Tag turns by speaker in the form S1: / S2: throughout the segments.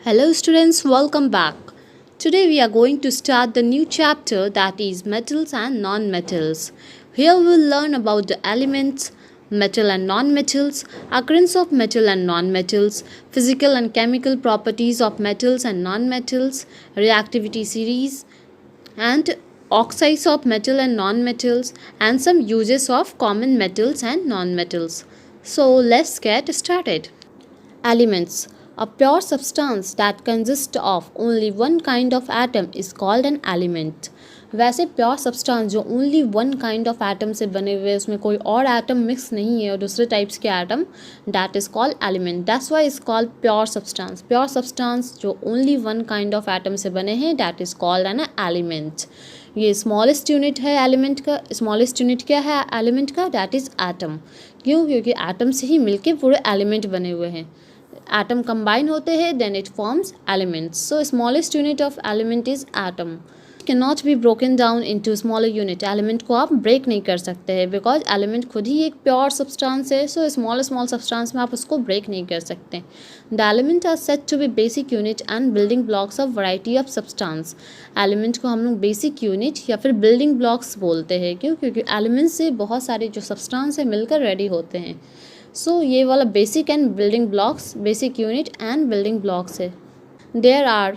S1: Hello, students, welcome back. Today we are going to start the new chapter that is metals and non-metals. Here we will learn about the elements, metal and non-metals, occurrence of metal and non-metals, physical and chemical properties of metals and non-metals, reactivity series, and oxides of metal and non-metals, and some uses of common metals and non-metals. So let's get started. Elements. A pure substance that consists of only one kind of atom is called an element. वैसे pure substance जो only one kind of atom से बने हुए उसमें कोई और atom mix नहीं है और दूसरे टाइप्स के atom that is called element that's why is called pure substance जो only one kind of atom से बने हैं that is called an element. ये स्मॉलेस्ट यूनिट है एलिमेंट का. स्मॉलेस्ट यूनिट क्या है एलिमेंट का? That is atom. क्यों? क्योंकि एटम से ही मिलके पूरे एलिमेंट बने हुए हैं. एटम कंबाइन होते हैं then it forms elements. So smallest unit of element is atom. Can not be broken down into smaller unit. Element को आप ब्रेक नहीं कर सकते हैं बिकॉज एलिमेंट खुद ही एक प्योर सब्सटेंस है. सो स्मॉल सब्सटेंस में आप उसको ब्रेक नहीं कर सकते. The element are set to be basic unit and building blocks of variety of substance. Element को हम लोग बेसिक यूनिट या फिर बिल्डिंग ब्लॉक्स बोलते हैं. क्यों? क्योंकि एलिमेंट से बहुत सारे जो सब्सटेंस है मिलकर रेडी होते हैं. सो ये वाला basic and building blocks, basic unit and building blocks है. There are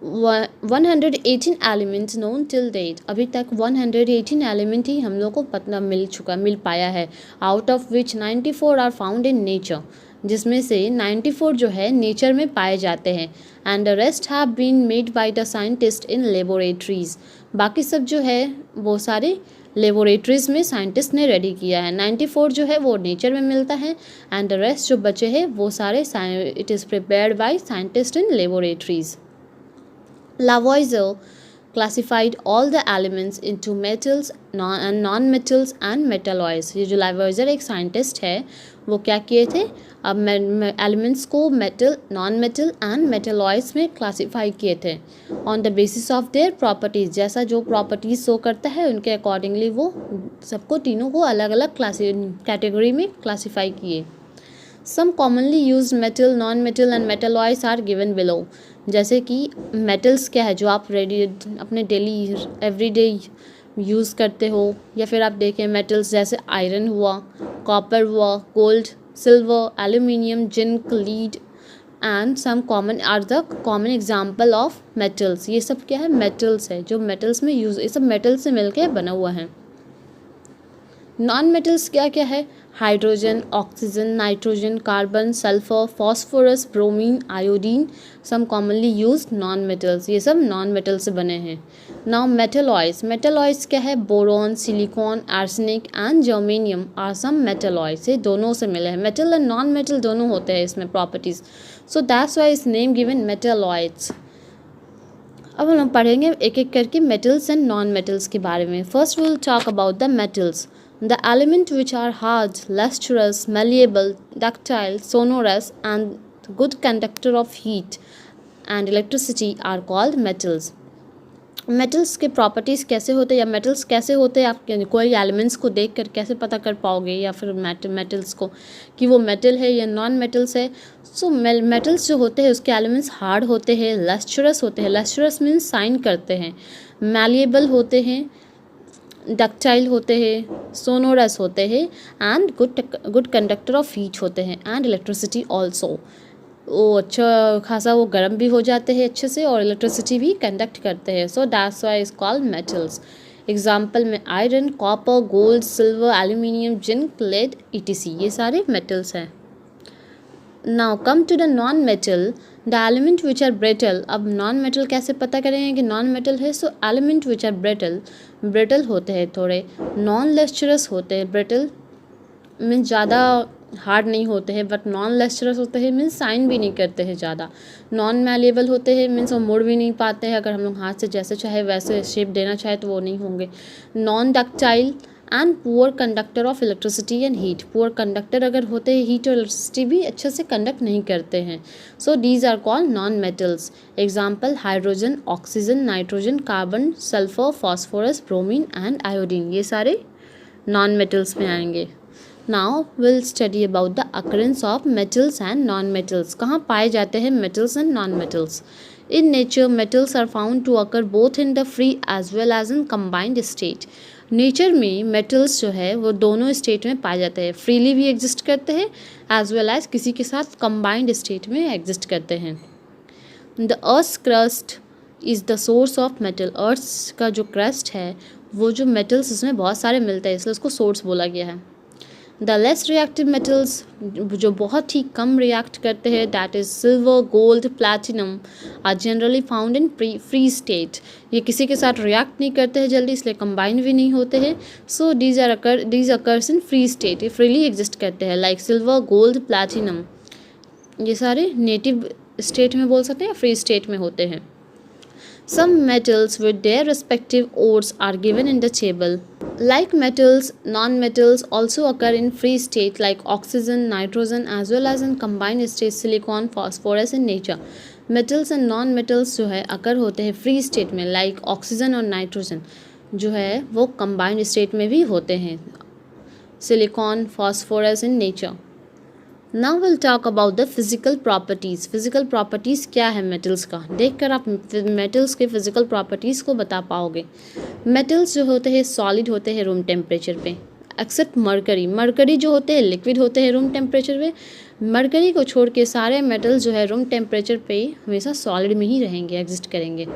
S1: 118 elements known till date. अभी तक 118 एलिमेंट ही हम लोग को मिल पाया है. Out of which 94 are found in nature. जिसमें से 94 जो है नेचर में पाए जाते हैं. And the rest have been made by the scientist in laboratories. बाकी सब जो है वो सारे लेबोरेटरीज में साइंटिस्ट ने रेडी किया है. 94 जो है वो नेचर में मिलता है एंड द रेस्ट जो बचे हैं वो सारे it is prepared by scientist in laboratories. Lavoisier classified all the elements into metals and non-metals and metalloids. ये जो Lavoisier एक साइंटिस्ट है वो क्या किए थे? अब एलिमेंट्स को metal, non metal and metalloids में क्लासीफाई किए थे on the basis of their properties. जैसा जो प्रॉपर्टीज़ शो करता है उनके अकॉर्डिंगली वो सबको तीनों को अलग अलग कैटेगरी में क्लासीफाई किए. Some commonly use metal, non metal and metalloids are given below. जैसे कि मेटल्स क्या है जो आप अपने डेली एवरीडे यूज़ करते हो, या फिर आप देखें मेटल्स जैसे आयरन हुआ, कॉपर हुआ, gold, silver, aluminium, zinc, lead and some common are the common example of metals. ये सब क्या है? मेटल्स है जो मेटल्स में यूज़, ये सब मेटल्स से मिलकर बना हुआ है. नॉन मेटल्स क्या क्या है? Hydrogen, oxygen, nitrogen, carbon, sulphur, phosphorus, bromine, iodine, some commonly use non metals. ये सब नॉन मेटल से बने हैं. Now metalloids. मेटलॉइड्स क्या है? Boron, silicon, arsenic and germanium are some metalloids. ये दोनों से मिले हैं. मेटल एंड नॉन मेटल दोनों होते हैं इसमें properties. So that's why is name given metalloids. अब हम पढ़ेंगे एक एक करके मेटल्स एंड नॉन मेटल्स के बारे में. First we will talk about the metals. The elements which are hard, lustrous, malleable, ductile, sonorous and good conductor of heat and electricity are called metals. Metals के properties कैसे होते हैं या metals कैसे होते हैं? आप कोई एलिमेंट्स को देख कर कैसे पता कर पाओगे या फिर मेटल्स को कि वो मेटल है या नॉन मेटल्स है? सो मेटल्स जो होते हैं उसके एलिमेंट्स हार्ड होते हैं, लस्ट्रस होते हैं. लस्ट्रस मीन्स शाइन करते हैं. मैलिएबल होते हैं, डक्टाइल होते हैं, सोनोरस होते हैं and good conductor of heat होते हैं एंड इलेक्ट्रिसिटी ऑल्सो. वो अच्छा खासा वो गर्म भी हो जाते हैं अच्छे से और इलेक्ट्रिसिटी भी कंडक्ट करते हैं. So that's why is called metals. Example में iron, copper, gold, silver, aluminium, zinc, lead etc. ये सारे मेटल्स हैं. Now come to the non metal. The element which are brittle. अब नॉन मेटल कैसे पता करेंगे कि नॉन मेटल है? So element which are brittle होते हैं, थोड़े नॉन लेस्चरस होते हैं. ब्रिटल मीन्स ज़्यादा हार्ड नहीं होते हैं बट नॉन लेस्चरस होते हैं मीन्स साइन भी नहीं करते हैं ज़्यादा. नॉन मैलिएबल होते हैं मीन्स वो मुड़ भी नहीं पाते हैं. अगर हम लोग हाथ से जैसे चाहे वैसे शेप देना चाहे तो वो नहीं होंगे. Non ductile and poor conductor of electricity and heat. Poor conductor अगर होते हैं हीट और इलेक्ट्रिसिटी भी अच्छे से कंडक्ट नहीं करते हैं. So these are called non metals. Example hydrogen, oxygen, nitrogen, carbon, sulphur, phosphorus, bromine and iodine. ये सारे नॉन मेटल्स में आएंगे. Now will study about the occurrence of metals and non metals. कहाँ पाए जाते हैं metals and non metals? In nature metals are found to occur both in the free as well as in combined state. Nature में metals जो है वो दोनों state में पाए जाते हैं, फ्रीली भी एग्जिस्ट करते हैं एज वेल एज किसी के साथ कंबाइंड स्टेट में एग्जिस्ट करते हैं। The earth crust is the source of metal. Earth का जो क्रस्ट है वो जो मेटल्स इसमें बहुत सारे मिलते हैं, इसलिए उसको सोर्स बोला गया है। द लेस रिएक्टिव मेटल्स जो बहुत ही कम रिएक्ट करते हैं, that is silver, gold, platinum, are generally found in free state. ये किसी के साथ रिएक्ट नहीं करते हैं जल्दी, इसलिए कंबाइन भी नहीं होते हैं। So these occurs in free state, ये फ्रीली एग्जिस्ट करते हैं। लाइक सिल्वर, गोल्ड, प्लैटिनम, ये सारे नेटिव स्टेट में बोल सकते हैं, फ्री स्टेट में होते हैं। Some metals with their respective ores are given in the table. Like metals, non-metals also occur in free state like oxygen, nitrogen as well as in combined state silicon, phosphorus in nature. Metals and non-metals जो है occur होते हैं free state में, like oxygen और nitrogen जो है वो combined state में भी होते हैं, silicon, phosphorus in nature. Now will talk about the physical properties. Physical properties क्या है मेटल्स का, देखकर आप मेटल्स के फिजिकल प्रॉपर्टीज़ को बता पाओगे। मेटल्स जो होते हैं सॉलिड होते हैं रूम टेम्परेचर पे, एक्सेप्ट मरकरी। मरकरी जो होते हैं लिक्विड होते हैं रूम टेम्परेचर पे। मरकरी को छोड़ के सारे मेटल्स जो है रूम टेम्परेचर पे हमेशा सॉलिड में ही रहेंगे, एग्जिस्ट करेंगे।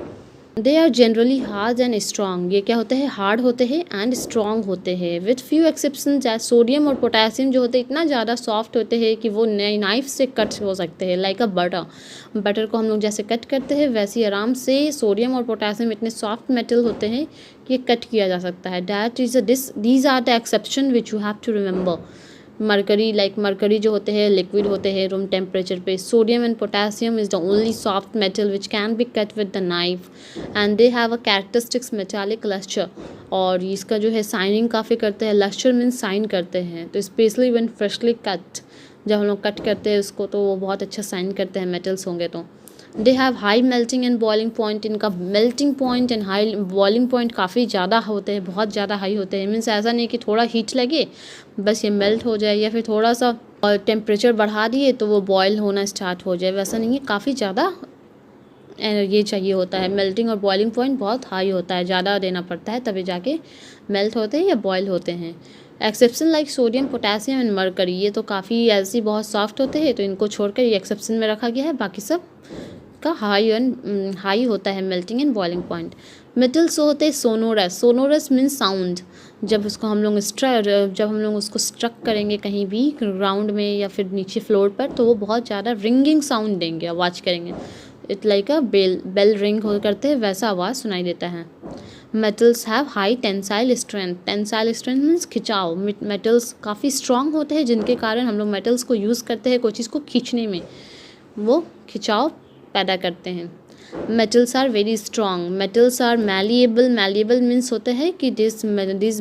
S1: They are generally hard and strong. ये क्या होते हैं, हार्ड होते हैं एंड स्ट्रॉन्ग होते हैं। विथ फ्यू एक्सेप्शन, जैसे सोडियम और पोटेशियम जो होते हैं इतना ज़्यादा सॉफ्ट होते हैं कि वो नाइफ से कट हो सकते हैं। लाइक अ बटर को हम लोग जैसे कट करते हैं वैसे ही आराम से सोडियम और पोटेशियम इतने सॉफ्ट मेटल होते हैं कि कट किया जा सकता है। That is these are the exception which you have to remember. Mercury जो होते हैं लिक्विड होते हैं रूम टेम्परेचर पे। Sodium and potassium is the only soft metal which can be cut with the knife and they have a characteristics metallic lustre. और इसका जो है साइनिंग काफ़ी करते हैं, लस्टर मीन्स साइन करते हैं। तो स्पेशली व्हेन फ्रेशली कट, जब हम लोग कट करते हैं उसको तो वो बहुत अच्छा साइन करते हैं मेटल्स होंगे तो। They have high melting and boiling point. इनका melting point and high boiling point काफ़ी ज़्यादा होते हैं, बहुत ज़्यादा हाई होते हैं। मीन्स ऐसा नहीं कि थोड़ा हीट लगे बस ये मेल्ट हो जाए, या फिर थोड़ा सा टेम्परेचर बढ़ा दिए तो वो बॉयल होना स्टार्ट हो जाए, वैसा नहीं है। काफ़ी ज़्यादा ये चाहिए होता है, मेल्टिंग और बॉइलिंग पॉइंट बहुत हाई होता है, ज़्यादा देना पड़ता है तभी जाके मेल्ट होते हैं या बॉयल होते हैं। Exception like sodium, potassium and mercury, ये तो काफ़ी ऐसी बहुत सॉफ्ट होते हैं तो इनको छोड़कर ये एक्सेप्शन में रखा गया है। बाकी सब का हाई होता है melting and boiling point. Metals होते हैं सोनोरस। Sonorous means sound. जब हम लोग उसको स्ट्रक करेंगे कहीं भी ग्राउंड में या फिर नीचे फ्लोर पर तो वो बहुत ज़्यादा रिंगिंग साउंड देंगे, आवाज़ करेंगे। It like a bell ring हो करते हैं वैसा आवाज़ सुनाई देता है। Metals have high tensile strength. Tensile strength means खिंचाव। मेटल्स काफ़ी स्ट्रॉन्ग होते हैं जिनके कारण हम लोग मेटल्स को यूज़ करते हैं कोई चीज़ को खींचने में, वो खिंचाव पैदा करते हैं। Metals are very strong. Metals are malleable. Malleable means होता है कि this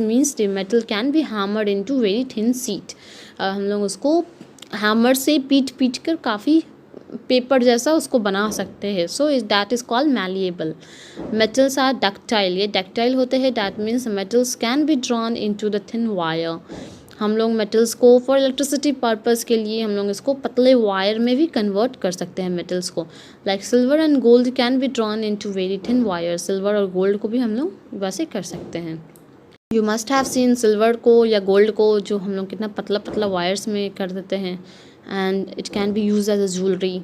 S1: means the metal can be hammered into very thin sheet. हम लोग उसको हैमर से पीट कर काफ़ी पेपर जैसा उसको बना सकते हैं। So is that is called malleable. Metals are ductile. ये डक्टाइल होते हैं, that means metals can be drawn into the thin wire. हम लोग मेटल्स को फॉर इलेक्ट्रिसिटी पर्पज़ के लिए हम लोग इसको पतले वायर में भी कन्वर्ट कर सकते हैं मेटल्स को। Like silver and gold can be drawn into very thin wire. Silver और गोल्ड को भी हम लोग वैसे कर सकते हैं। You must have seen silver को या गोल्ड को जो हम लोग कितना पतला पतला वायर्स में कर देते हैं and it can be use as a jewellery.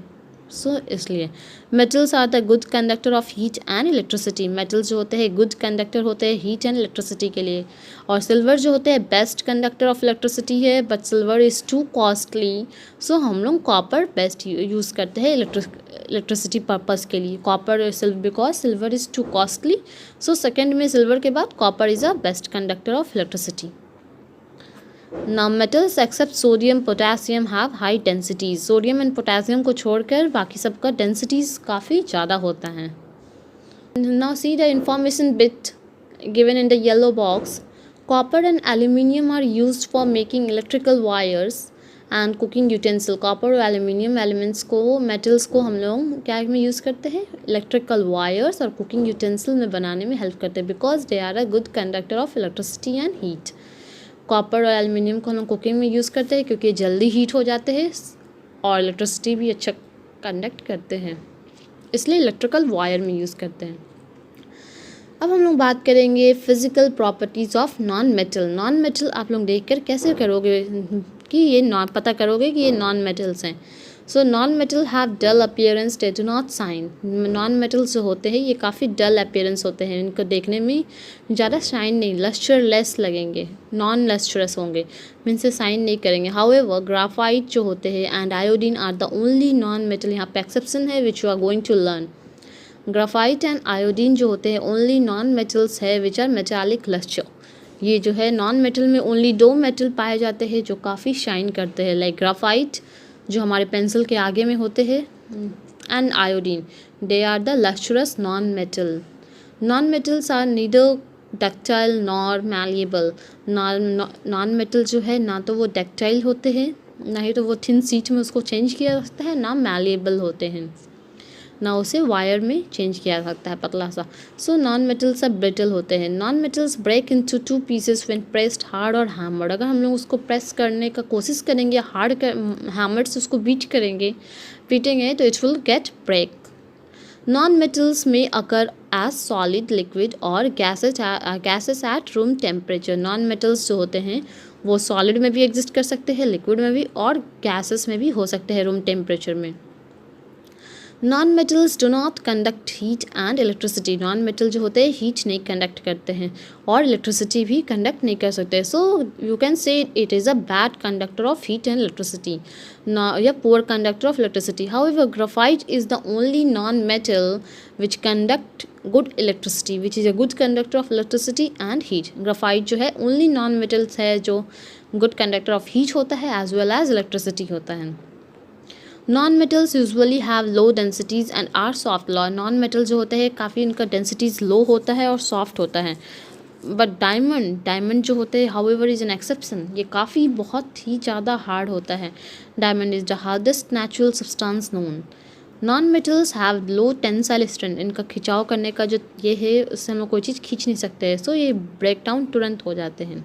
S1: So इसलिए metals are the good conductor of heat and electricity. Metals जो होते हैं गुड कंडक्टर होते हैं हीट एंड इलेक्ट्रिसिटी के लिए। और सिल्वर जो होते हैं बेस्ट कंडक्टर ऑफ इलेक्ट्रिसिटी है, but silver is too costly. So हम लोग कॉपर बेस्ट यूज़ करते हैं इलेक्ट्रिसिटी पर्पज़ के लिए। Copper because silver is too costly, so second में सिल्वर के बाद copper is a best conductor of electricity. Now metals except sodium, potassium have high densities. Sodium and potassium को छोड़कर बाकी सबका डेंसिटीज़ काफ़ी ज़्यादा होता है। Now see the information bit given in the yellow box. Copper and aluminium are used for making electrical wires and cooking utensil. Copper और aluminium elements को, मेटल्स को हम लोग क्या में यूज़ करते हैं, इलेक्ट्रिकल वायर्स और कुकिंग यूटेंसिल में बनाने में हेल्प करते हैं because they are a good conductor of electricity and heat. Copper और एल्युमिनियम को हम लोग कुकिंग में यूज़ करते हैं क्योंकि जल्दी हीट हो जाते हैं और इलेक्ट्रिसिटी भी अच्छा कंडक्ट करते हैं, इसलिए इलेक्ट्रिकल वायर में यूज़ करते हैं। अब हम लोग बात करेंगे physical properties of non metal. Non metal आप लोग देखकर कैसे करोगे कि ये पता करोगे कि ये नॉन मेटल्स हैं। So non metal have dull appearance, they do not shine. Non metals जो होते हैं ये काफ़ी डल अपीयरेंस होते हैं, इनको देखने में ज़्यादा शाइन नहीं, लस्टरलेस लगेंगे, नॉन लस्टरस होंगे, मीन से शाइन नहीं करेंगे। हाउएवर ग्राफाइट जो होते हैं and iodine are the only non metal, यहाँ पे एक्सेप्शन है which you are going to learn. Graphite and iodine जो होते हैं ओनली नॉन मेटल्स है विच आर मेटालिक लस्टर। ये जो है नॉन मेटल में ओनली 2 मेटल पाए जाते हैं जो काफ़ी शाइन करते हैं, लाइक ग्राफाइट जो हमारे पेंसिल के आगे में होते हैं and iodine, they are the lustrous non metal. Non metals are neither ductile nor malleable. Non metal जो है ना तो वो डक्टाइल होते हैं, ना ही तो वो थिन शीट में उसको चेंज किया जा सकता है, ना मैलिएबल होते हैं, ना उसे वायर में चेंज किया जा सकता है पतला सा। सो नॉन मेटल्स सब ब्रिटल होते हैं। Non metals break into 2 pieces when pressed hard और हैमर्ड। अगर हम लोग उसको प्रेस करने का कोशिश करेंगे, हार्ड हैमर से उसको पीटेंगे तो it will get break. Non metals में अकर एज सॉलिड, लिक्विड और gases at room temperature. Non metals जो होते हैं वो सॉलिड में भी एग्जिस्ट कर सकते हैं, लिक्विड में भी, और गैसेस में भी हो सकते हैं रूम टेम्परेचर में। Non metals do not conduct heat and electricity. Non metal जो होते हैं हीट नहीं कंडक्ट करते हैं और इलेक्ट्रिसिटी भी कंडक्ट नहीं कर सकते। So you can say it is a bad conductor of heat and electricity या poor conductor of electricity. However graphite is the only non metal which conduct good electricity, which is a good conductor of electricity and heat. Graphite जो है only non metals है जो good conductor of heat होता है as well as electricity होता है। Non metals usually have low densities and are soft. Non metal जो होते हैं काफ़ी इनका डेंसिटीज़ लो होता है और सॉफ्ट होता है। बट डायमंड जो होते हैं हाउएवर इज़ एन एक्सेप्शन, ये काफ़ी बहुत ही ज़्यादा हार्ड होता है। Diamond is the hardest natural substance known. Non metals have low tensile strength. इनका खिंचाव करने का जो ये है उससे हम लोग कोई चीज़ खींच नहीं सकते, सो ये ब्रेक डाउन तुरंत हो जाते हैं।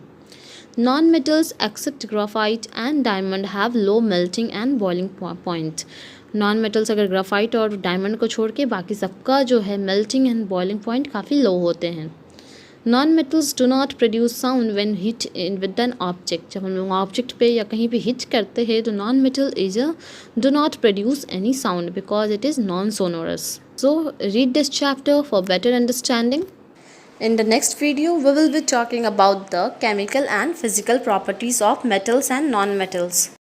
S1: Non metals accept graphite and diamond have low melting and boiling point. Non metals अगर ग्राफाइट और डायमंड को छोड़ के बाकी सबका जो है मेल्टिंग एंड बॉइलिंग पॉइंट काफ़ी लो होते हैं। Non metals do not produce sound when hit with an object. जब हम लोग ऑब्जेक्ट पे या कहीं पे हिट करते हैं तो non metal is do not produce any sound because it is non sonorous. So read this chapter for better understanding. In the next video, we will be talking about the chemical and physical properties of metals and non-metals.